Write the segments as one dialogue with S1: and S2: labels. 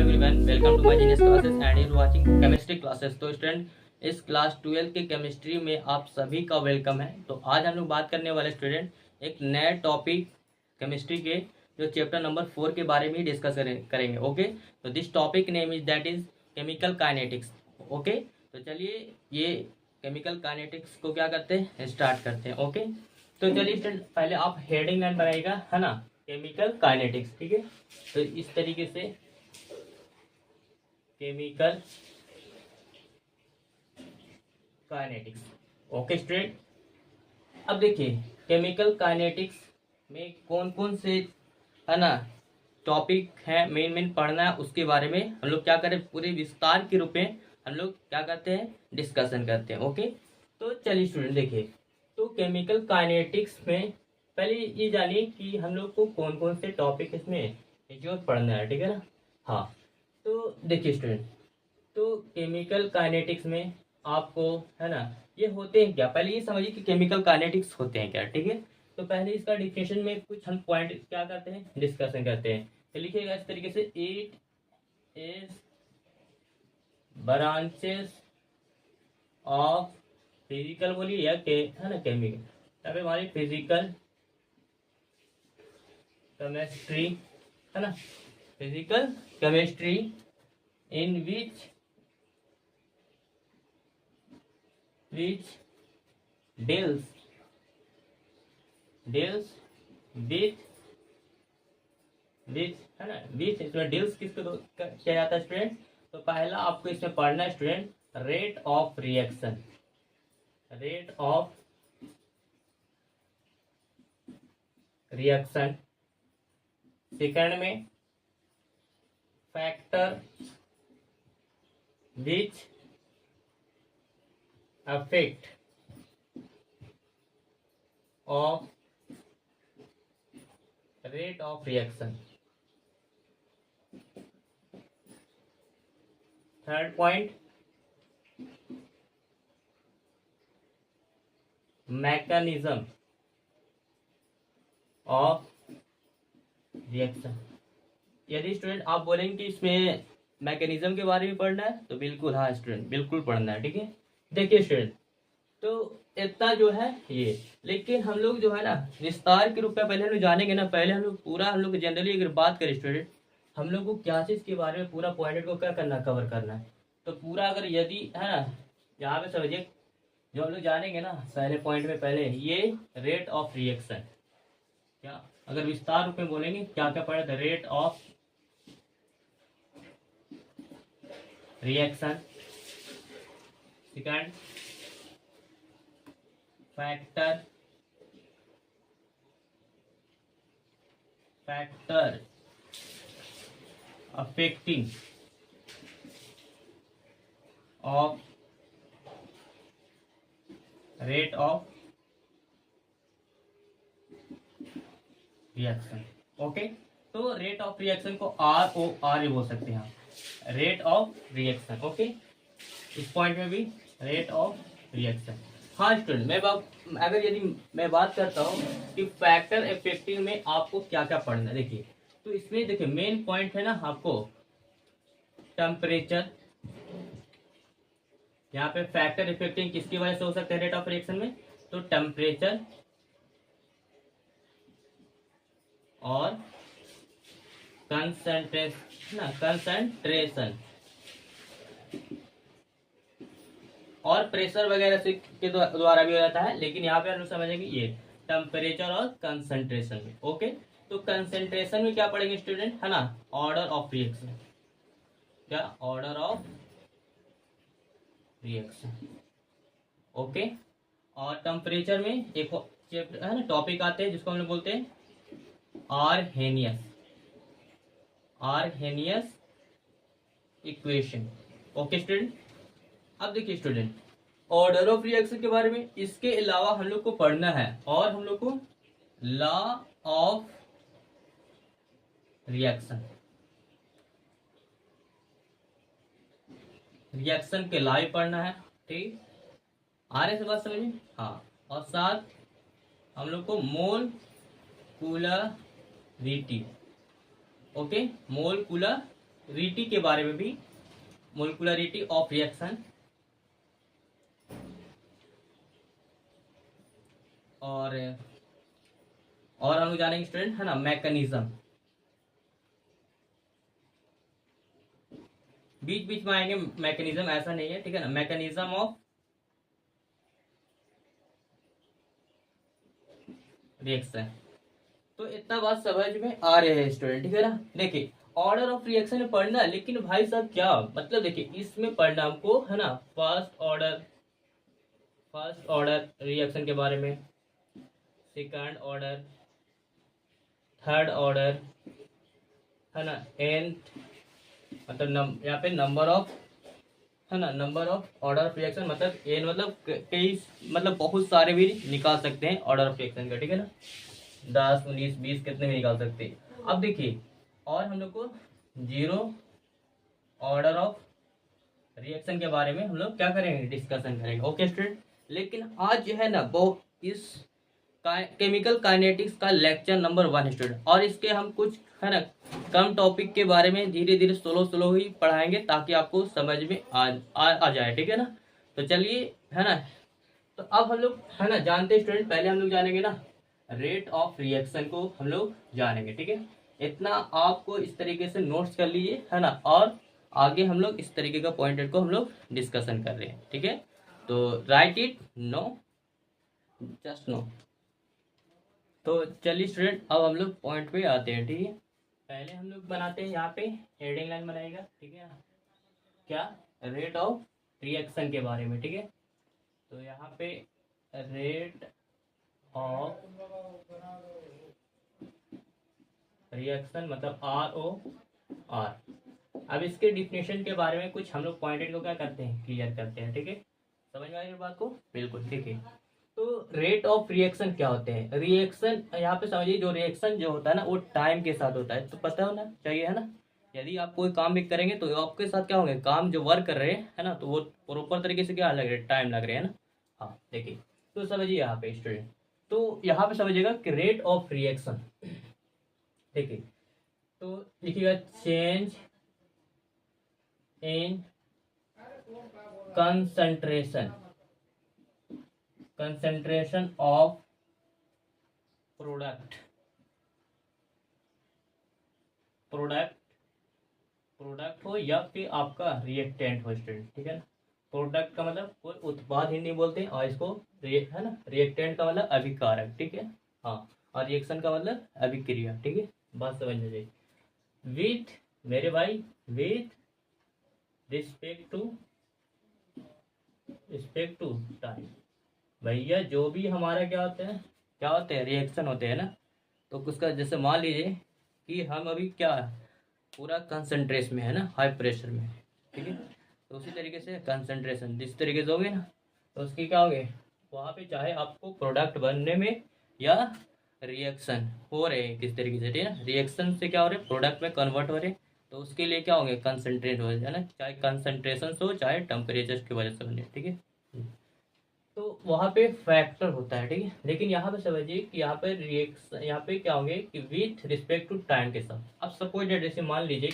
S1: Hello everyone, welcome to my genius classes and you watching chemistry classes. तो student, इस class 12 के chemistry में आप सभी का वेलकम है। तो आज हम लोग बात करने वाले स्टूडेंट एक नए टॉपिक केमिस्ट्री के जो चैप्टर नंबर 4 के बारे में ही डिस्कस करेंगे। ओके, तो this topic name is that is chemical kinetics. Okay, तो चलिए ये केमिकल काइनेटिक्स को क्या करते हैं, स्टार्ट करते हैं। ओके, तो चलिए स्टूडेंट, पहले आप हेडिंग लाइन बनाइएगा, है ना, केमिकल काइनेटिक्स। ठीक है, तो इस तरीके से केमिकल काइनेटिक्स। ओके स्टूडेंट, अब देखिए केमिकल काइनेटिक्स में कौन कौन से, है ना, टॉपिक है मेन पढ़ना है, उसके बारे में हम लोग क्या करें, पूरे विस्तार के रूप में हम लोग क्या करते हैं, डिस्कशन करते हैं। ओके, तो चलिए स्टूडेंट देखिए, तो केमिकल काइनेटिक्स में पहले ये जानिए कि हम लोग को कौन कौन से टॉपिक इसमें जो पढ़ना है। ठीक है ना। हाँ, तो देखिए स्टूडेंट, तो केमिकल काइनेटिक्स में आपको, है ना, ये होते हैं क्या, पहले ये समझिए कि केमिकल काइनेटिक्स होते हैं क्या। ठीक है, तो पहले इसका डिफिनेशन में कुछ हम पॉइंट क्या करते हैं, डिस्कशन करते हैं। तो लिखिएगा इस तरीके से, it is branches of physical, बोलिए या के, है ना, केमिकल, यहाँ पे हमारी फिजिकल केमिस्ट्री, है ना, physical chemistry in which deals with है ना, विच इसमें डील्स किसको किया जाता है स्टूडेंट। तो पहला आपको इसमें पढ़ना है student, rate of reaction. Rate of reaction. Second में factor which affect of rate of reaction. Third point, mechanism of reaction। यदि स्टूडेंट आप बोलेंगे कि इसमें मैकेनिज्म के बारे में पढ़ना है, तो बिल्कुल हाँ स्टूडेंट, बिल्कुल पढ़ना है। ठीक है, देखिए स्टूडेंट, तो इतना जो है ये, लेकिन हम लोग जो है ना विस्तार के रूप में पहले हम लोग जानेंगे ना। पहले हम लोग पूरा, हम लोग जनरली अगर बात करें स्टूडेंट, हम लोग को क्या चीज़ के बारे में पूरा पॉइंट को क्या करना, कवर करना है। तो पूरा अगर यदि, है ना, यहाँ पे समझिए जो हम लोग जानेंगे ना पहले पॉइंट में, पहले ये रेट ऑफ रिएक्शन, क्या अगर विस्तार रूप में बोलेंगे क्या क्या पढ़े, the rate of reaction. Second, factor affecting of rate of reaction. Okay, तो रेट ऑफ रिएक्शन को ROR बोल सकते हैं, रेट ऑफ रिएक्शन। ओके, इस पॉइंट में भी रेट ऑफ रिएक्शन। हाँ स्टूडेंट, अगर यदि मैं बात करता हूँ कि फैक्टर इफेक्टिव में आपको क्या क्या पढ़ना है, देखिए, तो इसमें देखिए मेन पॉइंट है ना आपको टेम्परेचर। यहाँ पे फैक्टर इफेक्टिंग किसकी वजह से हो सकता है रेट ऑफ रिएक्शन में, तो टेम्परेचर और कंसंट्रेशन और प्रेशर वगैरह से के द्वारा भी हो जाता है, लेकिन यहाँ पे हम लोग समझेंगे ये टेम्परेचर और कंसंट्रेशन में। ओके, तो कंसंट्रेशन में क्या पढ़ेंगे स्टूडेंट, है ना, ऑर्डर ऑफ रिएक्शन। क्या, ऑर्डर ऑफ रिएक्शन। ओके, और टेम्परेचर में एक चैप्टर है ना, टॉपिक आते हैं जिसको हम लोग बोलते हैं आर्हेनियस इक्वेशन। ओके स्टूडेंट, अब देखिए स्टूडेंट, ऑर्डर ऑफ रिएक्शन के बारे में, इसके अलावा हम लोग को पढ़ना है, और हम लोग को लॉ ऑफ रिएक्शन, रिएक्शन के लॉ पढ़ना है। ठीक, आ रहे से बात समझिए। हाँ, और साथ हम लोग को मोलकुलरिटी। ओके, मोलकुलर मोलिकुलरिटी के बारे में भी, मोलिकुलरिटी ऑफ रिएक्शन, और हम लोग जानेंगे स्टूडेंट है ना मैकेनिज्म, बीच बीच में आएंगे मैकेनिज्म, ऐसा नहीं है, ठीक है ना, मैकेनिज्म ऑफ रिएक्शन। तो इतना बात समझ में आ रहे हैं स्टूडेंट, ठीक है ना। देखिए ऑर्डर ऑफ रिएक्शन में पढ़ना, लेकिन भाई साहब क्या मतलब, देखिए इसमें पढ़ना हमको है ना फर्स्ट ऑर्डर रिएक्शन के बारे में, सेकंड ऑर्डर, थर्ड ऑर्डर, है ना, nth, मतलब यहाँ पे नंबर ऑफ, है ना, number of order of reaction, मतलब एन मतलब कई, मतलब बहुत सारे भी निकाल सकते हैं ऑर्डर ऑफ रिएक्शन का, ठीक है ना, 10 19 20 कितने भी निकाल सकते हैं। अब देखिए और हम लोग को जीरो ऑर्डर ऑफ रिएक्शन के बारे में हम लोग क्या करेंगे, डिस्कशन करेंगे, ओके स्टूडेंट। लेकिन आज जो है ना वो इस केमिकल काइनेटिक्स का लेक्चर नंबर 1 स्टूडेंट, और इसके हम कुछ है ना कम टॉपिक के बारे में धीरे धीरे स्लो ही पढ़ाएंगे, ताकि आपको समझ में आ जाए, ठीक है ना। तो चलिए है ना, तो अब हम लोग है ना जानते हैं स्टूडेंट, पहले हम लोग जानेंगे ना रेट ऑफ रिएक्शन को हम लोग जानेंगे, ठीक है। इतना आपको इस तरीके से नोट्स कर लीजिए, है ना, और आगे हम लोग इस तरीके का पॉइंटेड को हम लोग डिस्कशन कर रहे हैं, ठीक है। तो write it, no, just know. तो चलिए स्टूडेंट अब हम लोग पॉइंट पे आते हैं, ठीक है। पहले हम लोग बनाते हैं यहाँ पे हेडिंग लाइन बनाएगा, ठीक है, क्या, रेट ऑफ रिएक्शन के बारे में, ठीक है। तो यहाँ पे रेट ऑफ रिएक्शन मतलब ROR। अब इसके डिफिनेशन के बारे में कुछ हम लोग पॉइंटेड को क्या करते हैं, क्लियर करते हैं, ठीक है। समझ में आई बात को, बिल्कुल, ठीक है। तो रेट ऑफ रिएक्शन क्या होते हैं, रिएक्शन यहाँ पे समझिए, जो रिएक्शन जो होता है ना वो टाइम के साथ होता है, तो पता होना चाहिए, है ना। यदि आप कोई काम भी करेंगे तो आपके साथ क्या होंगे, काम जो वर्क कर रहे हैं है ना, तो वो प्रॉपर तरीके से क्या लग रहे हैं, टाइम लग रहे हैं ना। हाँ देखिए, तो समझिए यहाँ पे स्टूडेंट, तो यहाँ पे समझिएगा कि रेट ऑफ रिएक्शन, देखिए तो लिखिएगा change in concentration of product हो या फिर आपका रिएक्टेंट हो स्टूडेंट, ठीक है ना। प्रोडक्ट का मतलब कोई उत्पाद हिंदी बोलते हैं, और इसको है ना, रिएक्टेंट का मतलब अभिकारक, ठीक है। हाँ, और रिएक्शन का मतलब अभिक्रिया, ठीक है, बात समझ में जाए। विथ मेरे भाई, विथ रिस्पेक्ट टू टाइम, भैया जो भी हमारा क्या होते हैं रिएक्शन होते हैं ना, तो उसका जैसे मान लीजिए कि हम अभी क्या पूरा कंसंट्रेशन में है ना, हाई प्रेशर में, ठीक है। तो उसी तरीके से कंसंट्रेशन जिस तरीके से होगे ना, तो उसकी क्या होगे, वहाँ पे चाहे आपको प्रोडक्ट बनने में या रिएक्शन हो रहे हैं किस तरीके से, ठीक है ना, रिएक्शन से क्या हो रहे हैं, प्रोडक्ट में कन्वर्ट हो रहे हैं, तो उसके लिए क्या होंगे, कंसंट्रेट हो जाए ना, चाहे कंसंट्रेशन हो चाहे टेम्परेचर की वजह से बने, ठीक है। तो वहाँ पे फैक्टर होता है, ठीक है। लेकिन यहाँ पे समझिए कि यहाँ पे रिएक्शन, यहाँ पे क्या होंगे कि विथ रिस्पेक्ट टू टाइम के साथ। अब सपोज जैसे मान लीजिए,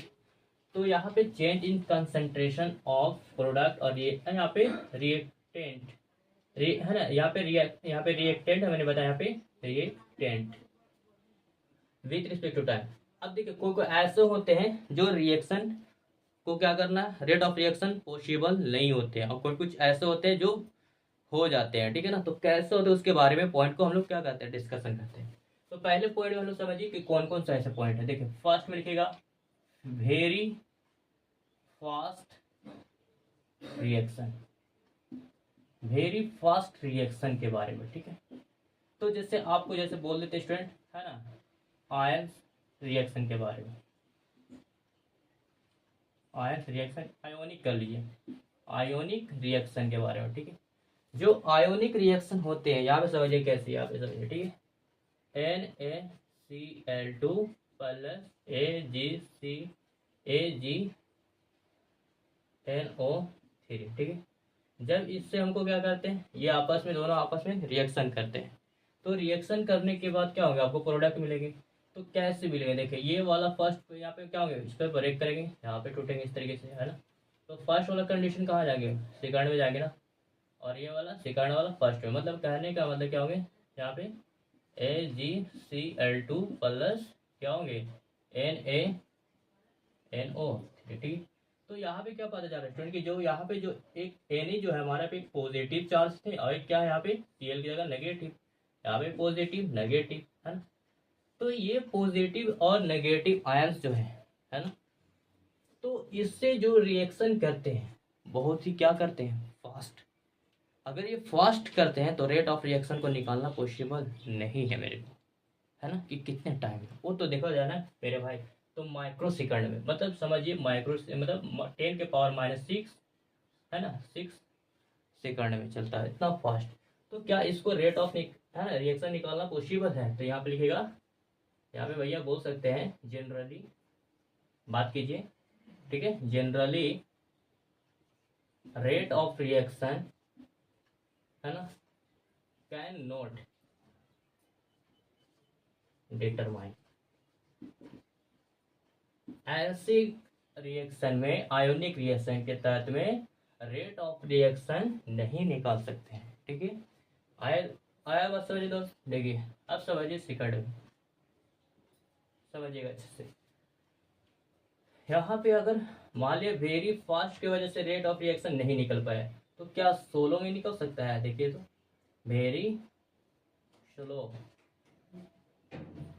S1: तो यहाँ पे change in concentration of product, और ये यहाँ पे रिएक्टेंट है ना, यहाँ पे रिएक्टेंट है, मैंने बताया यहाँ पे reactant with respect to time. अब देखिए कोई कोई ऐसे होते हैं जो रिएक्शन को क्या करना, रेट ऑफ रिएक्शन पॉसिबल नहीं होते हैं, और कोई कुछ ऐसे होते हैं जो हो जाते हैं, ठीक है ना। तो कैसे होते हैं उसके बारे में पॉइंट को हम लोग क्या करते हैं, डिस्कशन करते हैं। तो पहले पॉइंट में हम लोग समझिए कि कौन कौन सा ऐसे पॉइंट है। देखिए फर्स्ट में लिखेगा very fast reaction, very fast reaction के बारे में, ठीक है। तो जैसे आपको जैसे बोल देते स्टूडेंट, है ना, आयन रिएक्शन के बारे में, आयन रिएक्शन, आयोनिक कर लीजिए, आयोनिक रिएक्शन के बारे में, ठीक है। जो आयोनिक रिएक्शन होते हैं यहाँ पे समझिए कैसे, यहाँ पे समझिए, ठीक है, NaCl2 प्लस AgNO3, ठीक है। जब इससे हमको क्या करते हैं, ये दोनों आपस में रिएक्शन करते हैं, तो रिएक्शन करने के बाद क्या होगा, आपको प्रोडक्ट मिलेंगे। तो कैसे मिलेगा, देखिए ये वाला फर्स्ट यहाँ पे क्या होंगे, इस पर ब्रेक करेंगे, यहाँ पे टूटेंगे इस तरीके से, है ना। तो फर्स्ट वाला कंडीशन कहाँ जाएंगे, सेकंड में जाएंगे ना, और ये वाला सेकंड वाला फर्स्ट में, मतलब कहने का मतलब क्या होंगे यहाँ पे AgCl2 प्लस क्या होंगे NaNO, ठीक। तो यहाँ पे क्या पता चल रहा है स्टूडेंट कि जो यहाँ पे जो एक Na जो है हमारा पे पॉजिटिव चार्ज थे, और एक क्या है यहाँ पे Cl की जगह नेगेटिव, यहाँ पे पॉजिटिव नेगेटिव, है ना। तो ये पॉजिटिव और नेगेटिव आयंस जो है ना, तो इससे जो रिएक्शन करते हैं बहुत ही क्या करते हैं फास्ट। अगर ये फास्ट करते हैं तो रेट ऑफ रिएक्शन को निकालना पॉसिबल नहीं है मेरे को, है ना, कि कितने टाइम में, वो तो देखा जाए ना मेरे भाई, तो माइक्रो सेकंड में, मतलब समझिए माइक्रो मतलब 10⁻⁶, है ना, 6 सेकंड में चलता है, इतना फास्ट। तो क्या इसको रेट ऑफ है ना रिएक्शन निकालना पॉसिबल है, तो यहाँ पे लिखेगा, यहाँ पे भैया बोल सकते हैं जनरली, बात कीजिए, ठीक है, जनरली रेट ऑफ रिएक्शन, है ना, कैन नॉट डिटरमाइन। ऐसे रिएक्शन में, आयोनिक रिएक्शन के तहत में रेट ऑफ रिएक्शन नहीं निकाल सकते हैं, ठीक है। आया आया बात समझिए दोस्त, देखिए अब समझिए सेकंड में, समझिएगा अच्छे से। यहाँ पे अगर मान लिया वेरी फास्ट की वजह से रेट ऑफ रिएक्शन नहीं निकल पाया, तो क्या सोलो में निकल सकता है, देखिए तो वेरी स्लो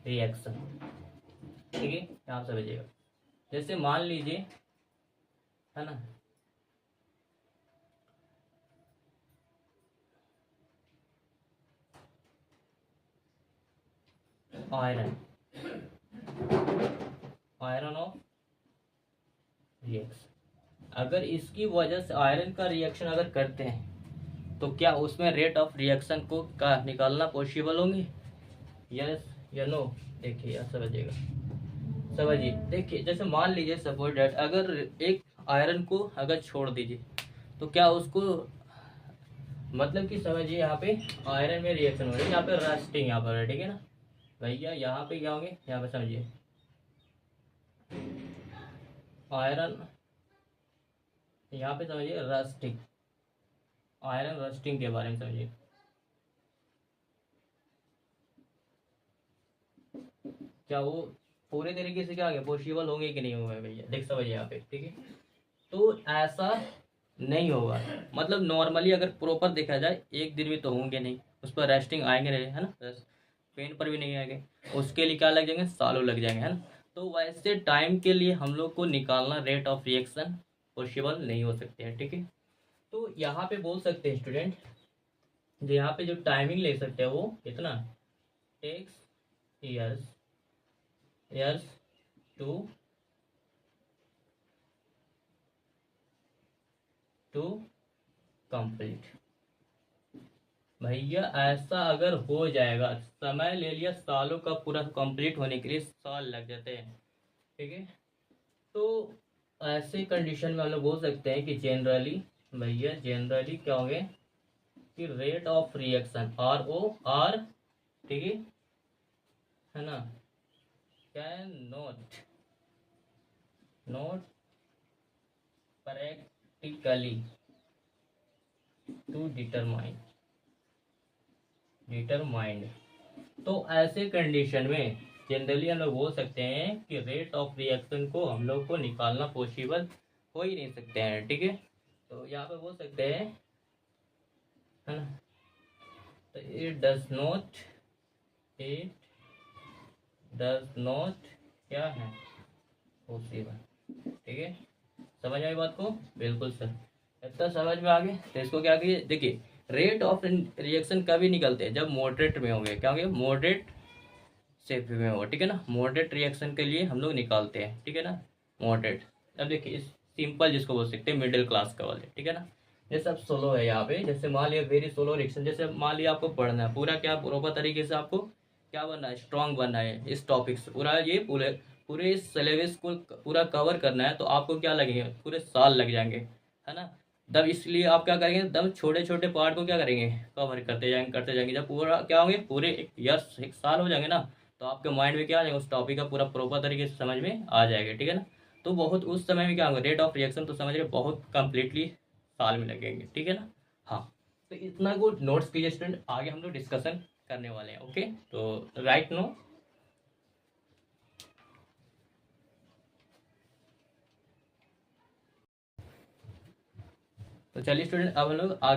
S1: रिएक्शन, ठीक है, आप समझिएगा। जैसे मान लीजिए, है ना, आयरन ऑफ रिएक्शन, अगर इसकी वजह से आयरन का रिएक्शन अगर करते हैं तो क्या उसमें रेट ऑफ रिएक्शन को का निकालना पॉसिबल होंगे, यस या नो। देखिए यार समझिएगा, समझिए, देखिए जैसे मान लीजिए सपोज डेट, अगर एक आयरन को अगर छोड़ दीजिए तो क्या उसको, मतलब कि समझिए यहाँ पे आयरन में रिएक्शन हो रही है, यहाँ पे रस्टिंग यहाँ पर है, ठीक है ना भैया, यहाँ पे क्या होंगे, यहाँ पे समझिए आयरन, यहाँ पे समझिए रस्टिंग, आयरन रस्टिंग के बारे में समझिए, क्या वो पूरे तरीके से क्या होंगे, पॉसिबल होंगे कि नहीं होंगे भैया, देख समझिए यहाँ पे, ठीक है। तो ऐसा नहीं होगा, मतलब नॉर्मली अगर प्रॉपर देखा जाए एक दिन में तो होंगे नहीं, उस पर रेस्टिंग आएंगे नहीं, है ना, पेन पर भी नहीं आएंगे, उसके लिए क्या लग जाएंगे, सालों लग जाएंगे, है ना। तो वैसे टाइम के लिए हम लोग को निकालना रेट ऑफ रिएक्शन पॉसिबल नहीं हो सकते हैं, ठीक है। तो यहाँ पे बोल सकते हैं स्टूडेंट, जो यहाँ पे जो टाइमिंग ले सकते हैं वो कितना, टेक्स ईयर्स टू कंप्लीट। भैया ऐसा अगर हो जाएगा, समय ले लिया सालों का, पूरा कंप्लीट होने के लिए साल लग जाते हैं, ठीक है। तो ऐसे कंडीशन में हम लोग बोल सकते हैं कि जनरली, भैया जनरली क्या होंगे कि रेट ऑफ रिएक्शन ROR, ठीक है ना, can not practically to determined. तो ऐसे कंडीशन में जनरली हम लोग बोल सकते हैं कि रेट ऑफ रिएक्शन को हम लोग को निकालना पॉसिबल हो ही नहीं सकते हैं, ठीक है। तो यहाँ पे बोल सकते हैं, है ना, तो इट डज नॉट क्या है पॉसिबल, ठीक है। समझ आई बात को, बिल्कुल सर, इतना समझ में आ गया। तो इसको क्या करिए, देखिए रेट ऑफ रिएक्शन कभी निकलते हैं जब मॉडरेट में होंगे, क्या होंगे, मॉडरेट सेफ में होगा, ठीक है ना। मॉडरेट रिएक्शन के लिए हम लोग निकालते हैं, ठीक है ना, मॉडरेट। अब देखिए इस सिंपल जिसको बोल सकते हैं मिडिल क्लास का वाले, ठीक है ना। जैसे अब सोलो है यहाँ पे, जैसे मान लिया वेरी सोलो रिएक्शन, जैसे मान लिया आपको पढ़ना है पूरा, क्या प्रॉपर तरीके से आपको क्या बनना है, स्ट्रांग बनना है इस टॉपिक से, पूरा ये पूरे सिलेबस को पूरा कवर करना है, तो आपको क्या लगेंगे, पूरे साल लग जाएंगे, है ना। तब इसलिए आप क्या करेंगे, तब छोटे छोटे पार्ट को क्या करेंगे, कवर करते जाएंगे जब पूरा क्या होंगे, पूरे एक ईयर 1 साल हो जाएंगे ना, तो आपके माइंड में क्या आ जाएगा, उस टॉपिक का पूरा प्रॉपर तरीके से समझ में आ जाएगा, ठीक है ना। तो बहुत उस समय में क्या होगा, रेट ऑफ रिएक्शन तो समझ रहे बहुत कंप्लीटली साल में लगेंगे, ठीक है ना। हाँ, तो इतना कुछ नोट्स कीजिए स्टूडेंट, आगे हम लोग डिस्कशन करने वाले हैं। ओके, तो राइट नो। तो चलिए स्टूडेंट, अब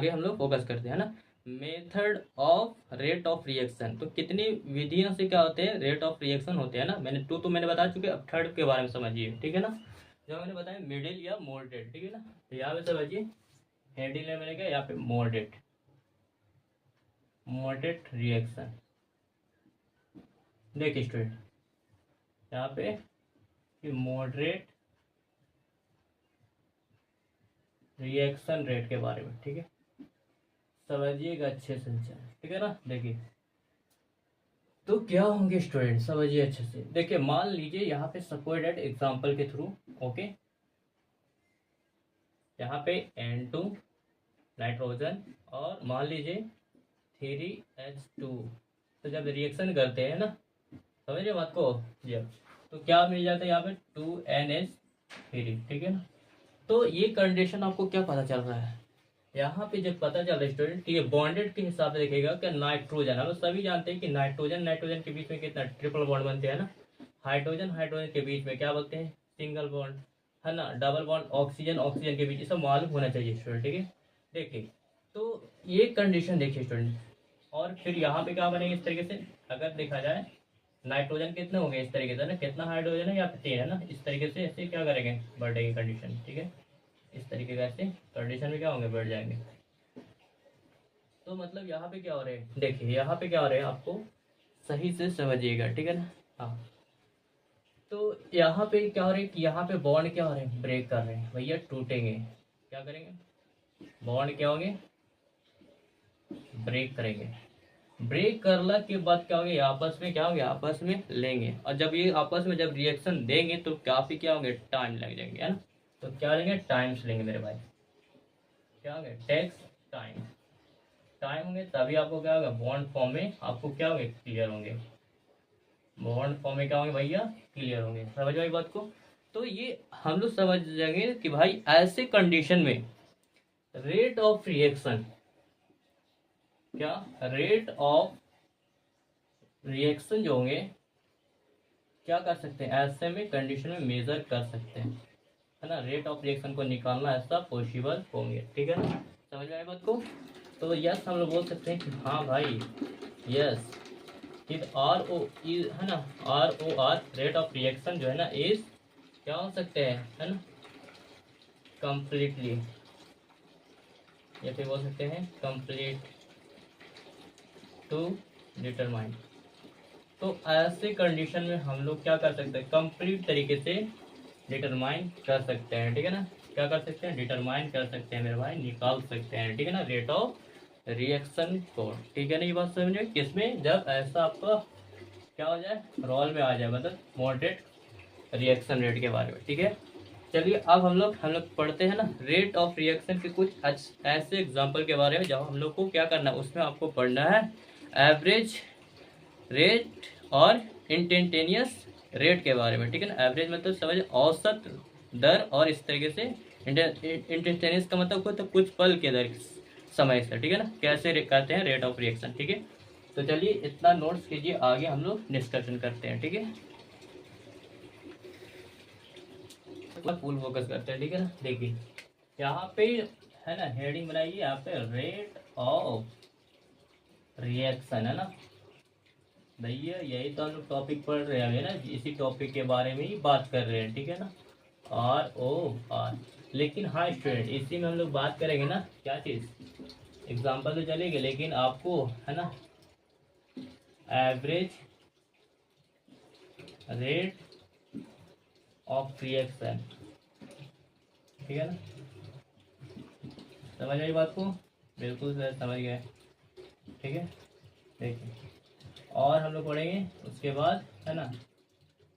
S1: हम लोग फोकस करते हैं ना, method of rate of reaction. तो कितनी विधियों से क्या होते हैं, रेट ऑफ रिएक्शन होते हैं ना। मैंने टू तो मैंने बता चुके, अब थर्ड के बारे में समझिए, ठीक है ना। जो मैंने बताया मिडिल या मॉडरेट, ठीक है ना। तो यहाँ पे समझिए, हेडिंग है मैंने क्या यहाँ पे, मॉडरेट, मॉडरेट रिएक्शन। देखिए स्टूडेंट, यहाँ पे मॉडरेट रिएक्शन रेट के बारे में, ठीक है, समझिएगा अच्छे से, ठीक है ना। देखिए तो क्या होंगे स्टूडेंट, समझिए अच्छे से। देखिए मान लीजिए यहाँ पे सपोज दैट एग्जांपल के थ्रू, ओके, यहाँ पे N2 नाइट्रोजन और मान लीजिए 3H2, तो जब रिएक्शन करते हैं ना, समझिए बात को, जब तो क्या मिल जाता है यहाँ पे 2NH3, ठीक है ना। तो ये कंडीशन आपको क्या पता चल रहा है यहाँ पे, जब पता चल रहा है स्टूडेंट, ठीक है, बॉन्डेड के हिसाब से देखेगा कि नाइट्रोजन, हम लोग सभी जानते हैं कि नाइट्रोजन नाइट्रोजन के बीच में कितना ट्रिपल बॉन्ड बनते हैं ना, हाइड्रोजन हाइड्रोजन के बीच में क्या बोलते हैं, सिंगल बॉन्ड, है ना, डबल बॉन्ड ऑक्सीजन ऑक्सीजन के बीच, ये सब मालूम होना चाहिए स्टूडेंट, ठीक है। देखिए तो ये कंडीशन देखिए स्टूडेंट, और फिर यहाँ पे क्या बनेगा इस तरीके से, अगर देखा जाए नाइट्रोजन कितने होंगे इस तरीके से ना, कितना हाइड्रोजन है यहाँ पे 3 है ना, इस तरीके से ऐसे क्या करेंगे, बढ़ेगी कंडीशन, ठीक है, इस तरीके का ऐसे कंडीशन में क्या होंगे, बढ़ जाएंगे। तो मतलब यहाँ पे क्या हो रहा है, देखिए यहाँ पे क्या हो रहा है, आपको सही से समझिएगा, ठीक है ना। हाँ, तो यहाँ पे क्या हो रहा है कि यहाँ पे बॉन्ड क्या हो रहे हैं, ब्रेक कर रहे हैं भैया, टूटेंगे, क्या करेंगे, बॉन्ड क्या होंगे, ब्रेक करेंगे। ब्रेक करला के बाद क्या होंगे, आपस में क्या होंगे, आपस में लेंगे, और जब ये आपस में जब रिएक्शन देंगे तो काफी क्या होंगे, टाइम लग जाएंगे, है ना। तो क्या लेंगे, टाइम्स लेंगे मेरे भाई, क्या होंगे, टेक्स टाइम, टाइम होंगे तभी आपको क्या होगा, बॉन्ड फॉर्म में आपको क्या होंगे, क्लियर होंगे, बॉन्ड फॉर्म में क्या होंगे भैया, क्लियर होंगे, समझ आई बात को। तो ये हम लोग समझ जाएंगे कि भाई ऐसे कंडीशन में रेट ऑफ रिएक्शन, क्या रेट ऑफ रिएक्शन जो होंगे क्या कर सकते हैं, ऐसे में कंडीशन में मेजर कर सकते हैं, है ना, रेट ऑफ रिएक्शन को निकालना ऐसा पॉसिबल होंगे, ठीक है ना, समझ में आई बात को। तो यस हम लोग बोल सकते हैं कि हाँ भाई, yes is R O is, है ना, ROR रेट ऑफ रिएक्शन जो है ना, इज क्या हो सकते हैं, है ना, कंप्लीटली, या फिर बोल सकते हैं कंप्लीट टू डिटरमाइन। तो ऐसे कंडीशन में हम लोग क्या कर सकते हैं, कंप्लीट तरीके से डिटरमाइन कर सकते हैं, ठीक है ना, क्या कर सकते हैं, डिटरमाइन कर सकते हैं मेरे भाई, निकाल सकते हैं, ठीक है ना, रेट ऑफ रिएक्शन को, ठीक है ना। ये बात समझिए, किसमें, जब ऐसा आपका क्या हो जाए, रोल में आ जाए, मतलब मॉडरेट रिएक्शन रेट के बारे में, ठीक है। चलिए अब हम लोग पढ़ते हैं ना रेट ऑफ रिएक्शन के कुछ ऐसे एग्जांपल के बारे में, जब हम लोग को क्या करना है, उसमें आपको पढ़ना है एवरेज रेट और इंस्टेंटेनियस रेट के बारे में, ठीक है ना। एवरेज मतलब समझ औसत दर, और इस तरीके से इंस्टेंटेनियस का मतलब को तो कुछ पल के दर समय से, ठीक है ना, कैसे करते हैं रेट ऑफ रिएक्शन, ठीक है। तो चलिए इतना नोट्स कीजिए, आगे हम लोग डिस्कशन करते हैं, ठीक है, फुल फोकस करते हैं, ठीक है ना। देखिए यहाँ पे है ना, हेडिंग बनाइए यहाँ पे, रेट ऑफ रिएक्शन, है ना भैया, यही तो हम लोग टॉपिक पढ़ रहे हैं ना, इसी टॉपिक के बारे में ही बात कर रहे हैं, ठीक है ना, ROR। लेकिन हाँ स्टूडेंट, इसी में हम लोग बात करेंगे ना, क्या चीज़, एग्जाम्पल तो चलेंगे, लेकिन आपको है ना एवरेज रेट ऑफ रिएक्शन, ठीक है ना, समझ आई बात को, बिल्कुल सर समझ गए, ठीक है। देखिए और हम लोग पढ़ेंगे उसके बाद, है ना,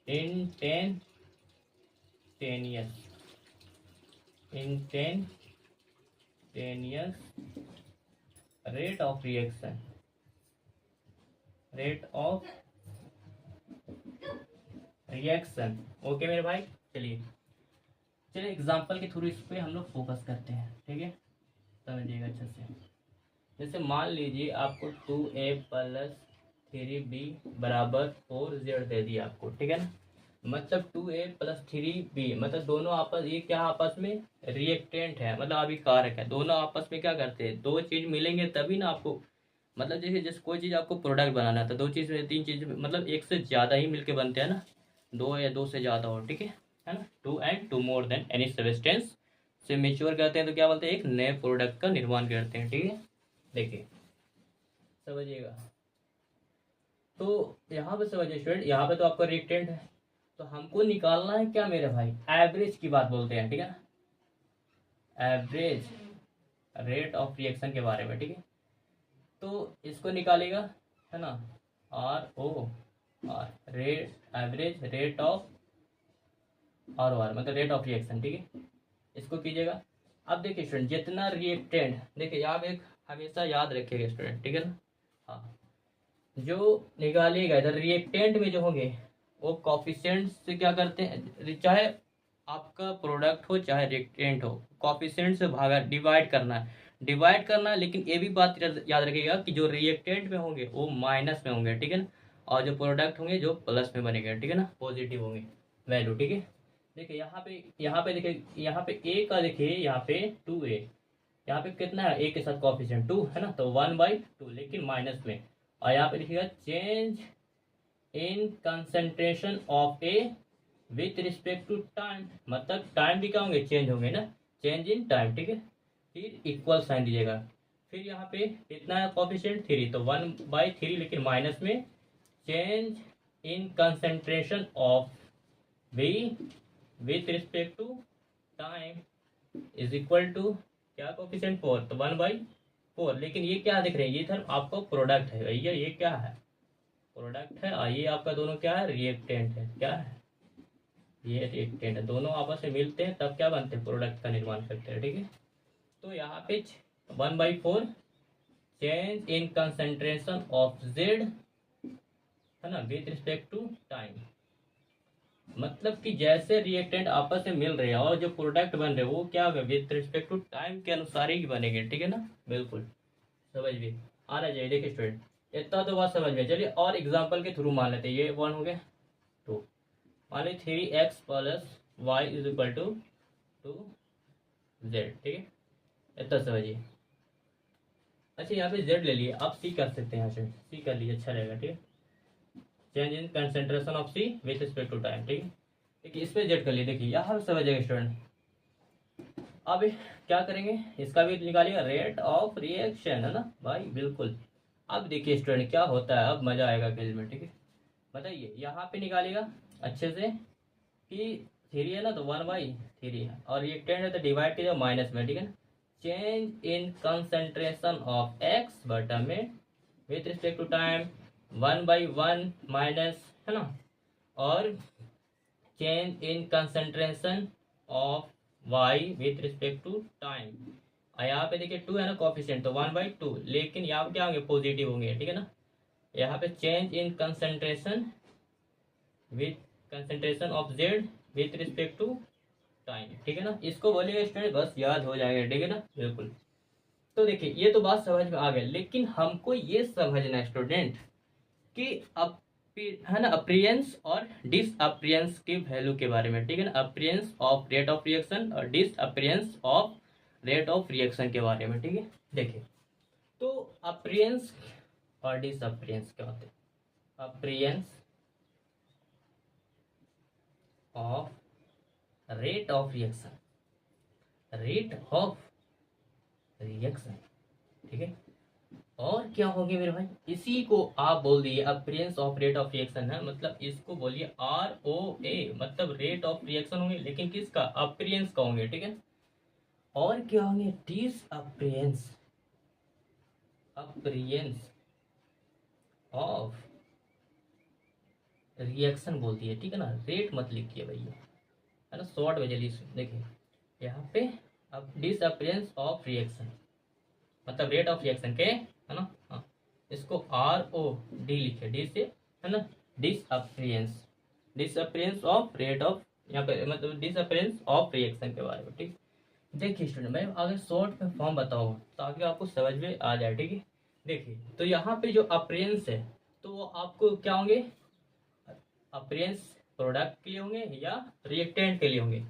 S1: instantaneous rate of reaction, rate of reaction. Okay मेरे भाई, चलिए चलिए एग्जाम्पल के थ्रू इस पे हम लोग फोकस करते हैं, ठीक है, समझिएगा अच्छे से। जैसे मान लीजिए आपको 2a प्लस 3b बराबर 4z दे दिया आपको, ठीक है ना। मतलब 2a प्लस 3b मतलब दोनों आपस, ये क्या आपस में रिएक्टेंट है, मतलब अभी कारक है। दोनों आपस में क्या करते हैं, दो चीज मिलेंगे तभी ना आपको, मतलब जैसे कोई चीज आपको प्रोडक्ट बनाना था, दो चीज में तीन चीज मतलब एक से ज्यादा ही मिलके बनते हैं ना, दो या दो से ज्यादा हो, ठीक है ना। Two and two more than any substance से मेच्योर करते हैं तो क्या बोलते हैं, एक नए प्रोडक्ट का निर्माण करते हैं, ठीक है। देखिए समझिएगा, तो यहाँ पे समझिए स्टूडेंट, यहाँ पे तो आपका रिएक्टेंट है, तो हमको निकालना है क्या मेरे भाई, एवरेज की बात बोलते हैं, ठीक है ना, एवरेज रेट ऑफ रिएक्शन के बारे में, ठीक है। तो इसको निकालेगा, है ना, ROR, rate average rate of ROR मतलब रेट ऑफ रिएक्शन, ठीक है। इसको कीजिएगा। अब देखिए स्टूडेंट, जितना रिएक्टेंट, देखिए आप एक हमेशा याद रखिएगा स्टूडेंट, ठीक है ना। हाँ, जो निकालिएगा इधर रिएक्टेंट में जो होंगे वो कॉफिशिएंट से क्या करते हैं, चाहे आपका प्रोडक्ट हो चाहे रिएक्टेंट हो, कॉफिशिएंट से भागा डिवाइड करना है, लेकिन ये भी बात याद रखिएगा कि जो रिएक्टेंट में होंगे वो माइनस में होंगे, ठीक है ना, और जो प्रोडक्ट होंगे जो प्लस में बनेंगे, ठीक है ना, पॉजिटिव होंगे वैल्यू, ठीक है। देखिए यहाँ पे देखिए, यहाँ पे ए का देखिए, यहाँ पे 2a, यहाँ पे कितना है ए के साथ कॉफिशिएंट 2 है ना, तो 1/2 लेकिन माइनस में। और यहाँ पे देखिएगा change in concentration of A with respect to time, मतलब टाइम भी क्या होंगे, चेंज होंगे ना, चेंज इन टाइम, ठीक है। फिर इक्वल साइन दीजिएगा। फिर यहाँ पे कितना है कॉफिशिएंट 3, तो 1/3 लेकिन माइनस में, change in concentration of B with respect to time is equal to क्या कॉफिशिएंट 4, तो 1/4, लेकिन ये क्या दिख रहे हैं, ये धर्म आपको प्रोडक्ट है भैया, ये क्या है, प्रोडक्ट है, और ये आपका दोनों क्या है, रिएक्टेंट है, क्या है, ये रिएक्टेंट है, दोनों आपस में मिलते हैं तब क्या बनते हैं, प्रोडक्ट का निर्माण करते हैं, ठीक है। तो यहाँ पे 1/4 change in concentration of Z, है ना, विथ रिस्पेक्ट टू टाइम, मतलब कि जैसे रिएक्टेंट आपस में मिल रहे हैं और जो प्रोडक्ट बन रहे हैं वो क्या होगा, विथ रिस्पेक्ट टू टाइम के अनुसार ही बनेंगे, ठीक है ना, बिल्कुल समझ भी आना चाहिए। देखिए स्टूडेंट, इतना तो बात समझ में, चलिए और एग्जांपल के थ्रू मान लेते हैं, ये 1 हो गया, 2, मान लीजिए 3x plus Y is equal to 2z, ठीक है, इतना समझिए। अच्छा यहाँ पे z ले लिए, आप c कर सकते हैं, यहाँ से c कर लीजिए, अच्छा रहेगा, ठीक है। Change in concentration of C with respect to time, ठीक है। देखिए इस पे जेड कर लिए, देखिए यहाँ समझिएगा स्टूडेंट। अब क्या करेंगे, इसका भी निकालिएगा, रेट ऑफ रिएक्शन, है ना भाई, बिल्कुल। अब देखिए स्टूडेंट क्या होता है, अब मजा आएगा खेल में, ठीक है। बताइए यहाँ पे निकालिएगा अच्छे से कि 3 है ना, तो 1/3 है, और रिएक्टेंट है तो डिवाइड कीजिएगा माइनस में, ठीक है ना। Change in concentration of X बटा में with respect to time 1/1 minus, है ना, और change in concentration of Y with respect to time. यहाँ पे देखिए 2 है ना कॉफिशिएंट, तो 1/2, लेकिन यहाँ पे क्या होंगे, पॉजिटिव होंगे, ठीक है ना। यहाँ पे change in concentration with concentration of Z with respect to time, ठीक है ना। इसको बोलेगा स्टूडेंट, बस याद हो जाएगा, ठीक है ना, बिल्कुल। तो देखिए ये तो बात समझ में आ गया, लेकिन हमको ये समझना है स्टूडेंट कि अब है ना अपीयरेंस और डिसअपीयरेंस के वैल्यू के बारे में, ठीक है ना, appearance of rate of reaction और disappearance of rate of reaction के बारे में, ठीक है। देखिए तो अपीयरेंस और डिसअपीयरेंस क्या होते हैं, appearance of rate of reaction, rate of reaction, ठीक है। और क्या होगी मेरे भाई, इसी को आप बोल दिए appearance of rate of reaction है, मतलब इसको बोलिए ROA, मतलब रेट ऑफ रिएक्शन होंगे, लेकिन किसका, अपीयरेंस का होंगे, ठीक है। और क्या होंगे, डिसअपीयरेंस, अपीयरेंस ऑफ रिएक्शन बोल दिए, ठीक है ना, रेट मत लिखिए भैया, है ना, शॉर्ट में जल्दी देखिए यहाँ पे, अब डिसअपीयरेंस ऑफ रिएक्शन मतलब रेट ऑफ रिएक्शन के, है ना, हाँ, इसको ROD लिखे, डी से, है ना, disappearance, disappearance of rate of, यहाँ पे मतलब डिसअपीयरेंस ऑफ रिएक्शन के बारे में। ठीक, देखिए स्टूडेंट, मैं अगर शॉर्ट में फॉर्म बताऊँ ताकि आपको समझ में आ जाए। ठीक है, देखिए तो यहाँ पे जो अपीयरेंस है तो वो आपको क्या होंगे, अपीयरेंस प्रोडक्ट के लिए होंगे या रिएक्टेंट के लिए होंगे।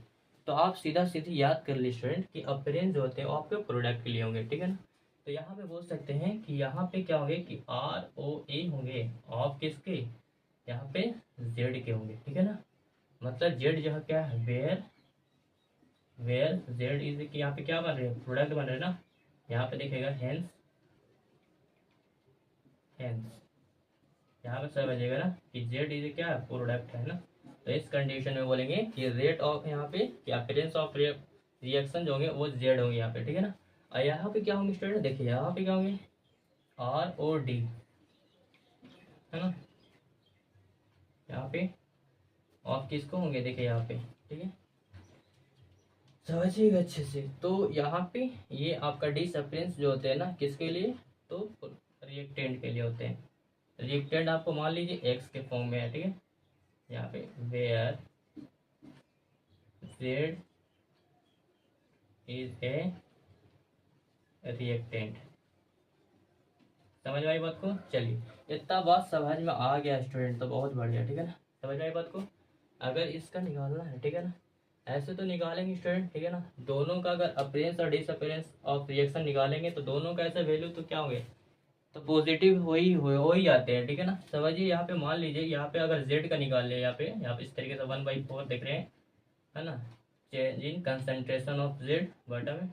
S1: तो आप सीधा सीधी याद कर लीजिए स्टूडेंट कि अपीयरेंस जो होते हैं वो आपके प्रोडक्ट के लिए होंगे। ठीक है ना, तो यहाँ पे बोल सकते हैं कि यहाँ पे क्या होंगे कि आर ओ ए होंगे ऑफ किसके, यहाँ पे जेड के होंगे। ठीक है ना, मतलब जेड जो है क्या है, वेयर वेयर जेड इज कि यहाँ पे क्या बन रहे हैं, प्रोडक्ट बन रहे हैं ना। यहाँ पे देखिएगा हेंस, हेंस यहाँ पे समझिएगा ना कि जेड इज क्या है, प्रोडक्ट है ना। तो इस कंडीशन में बोलेंगे कि रेट ऑफ यहाँ पे कि अपीयरेंस ऑफ रिएक्शन जो होंगे वो जेड होंगे यहाँ पे। ठीक है ना, और यहाँ पे क्या होंगे स्टूडेंट, देखिए यहाँ पे क्या होंगे, आर ओ डी है ना, यहाँ पे ऑफ किसको होंगे, देखिए यहाँ पे। ठीक है, समझिएगा अच्छे से। तो यहाँ पे ये आपका डिसअपीयरेंस जो होते हैं ना किसके लिए, तो रिएक्टेंट के लिए होते हैं। रिएक्टेंट आपको मान लीजिए एक्स के फॉर्म में है। ठीक है, यहाँ पे where Z is a reactant. समझ में आई बात को, चलिए इतना बात समझ में आ गया स्टूडेंट तो बहुत बढ़िया। ठीक है ना, समझ में आई बात को। अगर इसका निकालना है, ठीक है ना, ऐसे तो निकालेंगे स्टूडेंट। ठीक है ना, दोनों का अगर अपीयरेंस और डिसअपीयरेंस ऑफ रिएक्शन निकालेंगे तो दोनों का ऐसा वैल्यू तो क्या होंगे, तो पॉजिटिव हो ही जाते हैं। ठीक है ना, समझिए यहाँ पे मान लीजिए यहाँ पे अगर जेड का निकाल ले, यहाँ पे इस तरीके से 1/4 देख रहे हैं है ना, change in concentration of Z बटन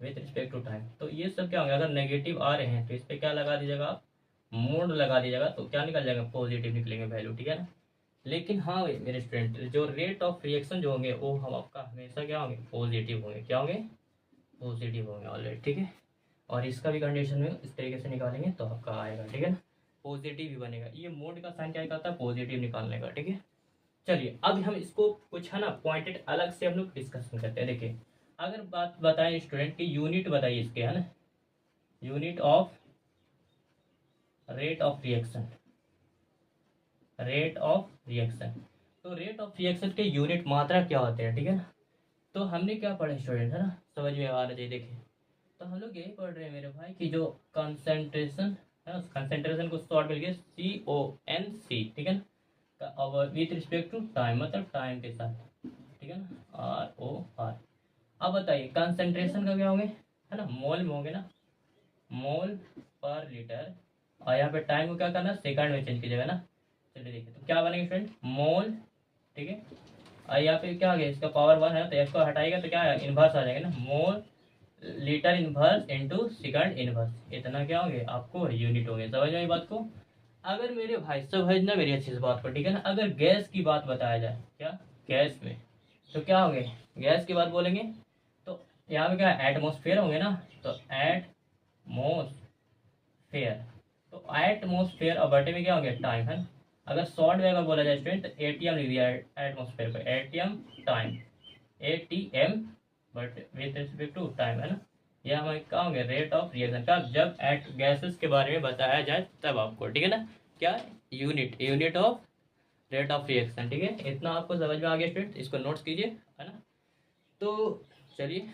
S1: विथ रिस्पेक्ट टू टाइम। तो ये सब क्या होंगे, अगर नेगेटिव आ रहे हैं तो इस पर क्या लगा दीजिएगा आप, मोड लगा दीजिएगा, तो क्या निकल जाएगा, पॉजिटिव निकलेंगे वैल्यू। ठीक है ना, लेकिन हाँ मेरे स्टूडेंट जो रेट ऑफ रिएक्शन जो होंगे वो हम आपका हमेशा क्या होंगे, पॉजिटिव होंगे। क्या होंगे, पॉजिटिव होंगे ऑलरेडी। ठीक है, और इसका भी कंडीशन में इस तरीके से निकालेंगे तो आपका आएगा। ठीक है ना, पॉजिटिव ही बनेगा। ये मोड का साइन क्या कहता है, पॉजिटिव निकालने का। ठीक है, चलिए अब हम इसको कुछ है ना पॉइंटेड अलग से हम लोग डिस्कशन करते हैं। देखिए अगर बात बताएं स्टूडेंट की यूनिट बताइए इसके, है ना, unit of rate of reaction, rate of reaction. तो रेट ऑफ रिएक्शन के यूनिट मात्रा क्या होते हैं। ठीक है ना, तो हमने क्या पढ़ा स्टूडेंट, है ना, समझ में आ रहा है। देखिए तो हम लोग यही पढ़ रहे हैं मेरे भाई कि जो कंसेंट्रेशन है ना, कंसेंट्रेशन को शॉर्ट मिल गया CONC। ठीक है ना, और विथ रिस्पेक्ट टू टाइम, मतलब टाइम के साथ। ठीक है ना, ROR। अब बताइए कंसेंट्रेशन का क्या होंगे, है ना, मोल में होंगे ना, मोल पर लीटर। और यहाँ पे टाइम को क्या करना, सेकंड में चेंज कीजिएगा ना। चलिए देखिए तो क्या बनेगा फ्रेंड, मोल। ठीक है, और यहाँ पे क्या आ गया, इसका पावर 1 है तो इसको हटाएगा तो क्या है, इन्वर्स आ जाएगा ना, mole litre inverse into second inverse. इतना क्या होंगे आपको यूनिट होंगे। समझ में बात को। अगर मेरे भाई समझना मेरी अच्छी से बात को, ठीक है ना, अगर गैस की बात बताया जाए, क्या गैस में, तो क्या होंगे, गैस की बात बोलेंगे तो यहाँ पे क्या एटमोसफेयर होंगे ना, तो एटमोसफेयर। तो एटमोसफेयर और बटे में क्या होंगे, टाइम, है ना। अगर शॉर्ट में अगर बोला जाए स्टूडेंट तो एटीएम लिख दिया एटमोसफेयर पर, ATM time, ATM but with respect to time, है ना। ये हमारे क्या होंगे, रेट ऑफ रिएक्शन का जब एट गैसेस के बारे में बताया जाए तब आपको। ठीक है ना, क्या unit, unit of rate of reaction. ठीक है, इतना आपको समझ में आ गया स्टूडेंट, इसको नोट्स कीजिए, है ना। तो चलिए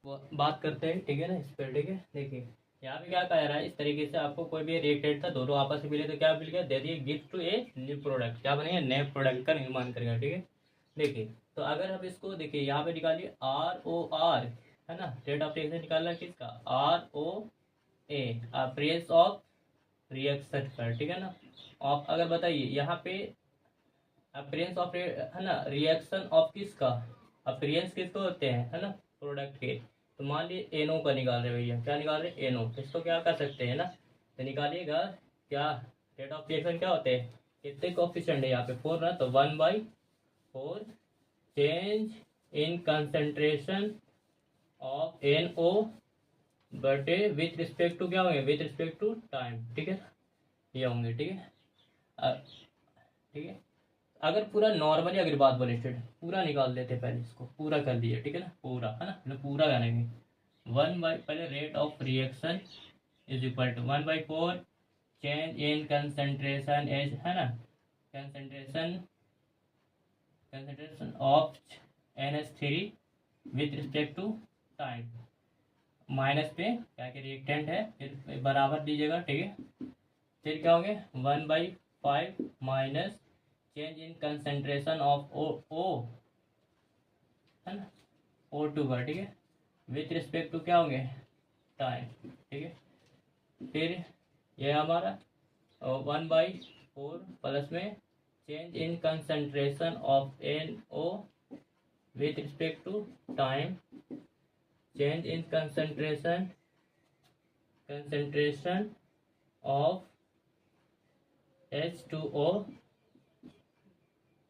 S1: वो बात करते हैं। ठीक है ना, इस पर। ठीक है, देखिए यहाँ पे क्या कह रहा है, इस तरीके से आपको कोई भी रिएक्टेंट था, दोनों आपस में मिले तो क्या मिल गया, दे दिए gift to a new product, क्या बनेगा, नए प्रोडक्ट का निर्माण करेगा। ठीक है, देखिए तो अगर आप इसको देखिए यहाँ पे निकालिए ROR, है ना, रेट ऑफ रिएक्शन निकालना किसका, ROA, प्रेस ऑफ रिएक्शन पर। ठीक है ना, आप अगर बताइए यहाँ पे अपीयरेंस ऑफ, है ना, रिएक्शन ऑफ किसका, अपीयरेंस किसको होते हैं, है ना, प्रोडक्ट के। तो मान लीजिए NO का निकाल रहे भैया, क्या निकाल रहे NO, तो इसको क्या कर सकते हैं ना, तो निकालिएगा क्या, रेट ऑफ रिएक्शन क्या होते हैं, कितने कोफिशिएंट है यहाँ पे 4 ना, तो 1/4 change in concentration of NO बटे विथ रिस्पेक्ट टू क्या होंगे, विथ रिस्पेक्ट टू टाइम। ठीक है, ये होंगे। ठीक है, ठीक है, अगर पूरा नॉर्मली अगर बात बोले स्टूडेंट, पूरा निकाल देते पहले, इसको पूरा कर दिए। ठीक है ना, पूरा, है ना, मतलब पूरा करेंगे 1 बाई, पहले rate of reaction is equal to 1/4 change in concentration as, है ना, concentration of NH3 with respect to time. Minus पे क्या कि रिएक्टेंट है, फिर बराबर दीजिएगा, ठीक है। फिर क्या होंगे 1/5 minus change in concentration of O, है ना, O2 का, ठीक है, विथ रिस्पेक्ट टू क्या होंगे टाइम, ठीक है। फिर ये हमारा 1/4 प्लस में change in concentration of NO with respect to time, change in concentration of H2O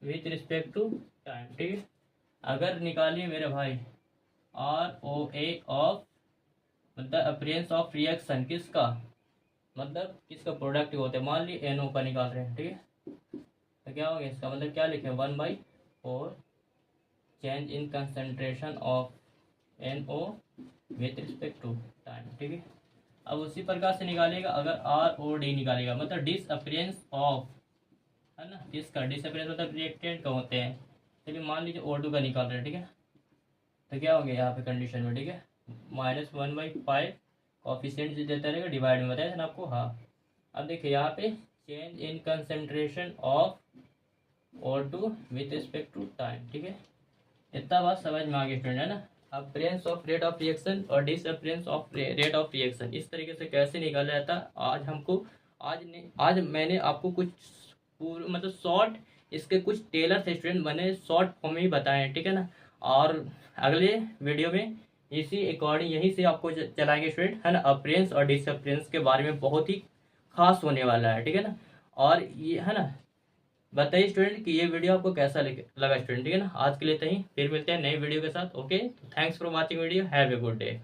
S1: with respect to time, ठीक है। अगर निकालिए मेरे भाई ROA ऑफ, मतलब अपीयरेंस ऑफ रिएक्शन किसका, मतलब किसका प्रोडक्ट होता है, मान ली NO का निकाल रहे हैं, ठीक है। तो क्या हो गया इसका मतलब, क्या लिखे 1/4 change in concentration of NO with respect to time, ठीक है। अब उसी प्रकार से निकालिएगा अगर ROD निकालेगा, मतलब डिसअपीयरेंस ऑफ, है ना, किसका डिसअपीयरेंस मतलब रिएक्टेंट का होते हैं। चलिए मान लीजिए O2 का निकाल रहे हैं, ठीक है। तो क्या हो गया यहाँ पे कंडीशन में, ठीक है, -1/5 कॉफिशिएंट जो देता रहेगा डिवाइड में, बताया था ना आपको, हाँ। अब देखिए यहाँ पे change in concentration of O2 with respect to time, ठीक है। इतना बात समझ में आ गई स्टूडेंट, है ना। Appearance of rate of reaction और disappearance of rate of reaction इस तरीके से कैसे निकाला जाता है, आज मैंने आपको कुछ मतलब शॉर्ट इसके कुछ टेलर से स्टूडेंट बने शॉर्ट फॉर्म में ही बताए हैं, ठीक है ना। और अगले वीडियो में इसी अकॉर्डिंग यहीं से आपको चलाएंगे स्टूडेंट, है ना। अपीयरेंस और डिसअपीयरेंस के बारे में बहुत ही खास होने वाला है, ठीक है ना। और ये, है ना, बताइए स्टूडेंट कि ये वीडियो आपको कैसा लगा स्टूडेंट, ठीक है ना। आज के लिए इतना ही, फिर मिलते हैं नई वीडियो के साथ। Okay, thanks for watching video, have a good day.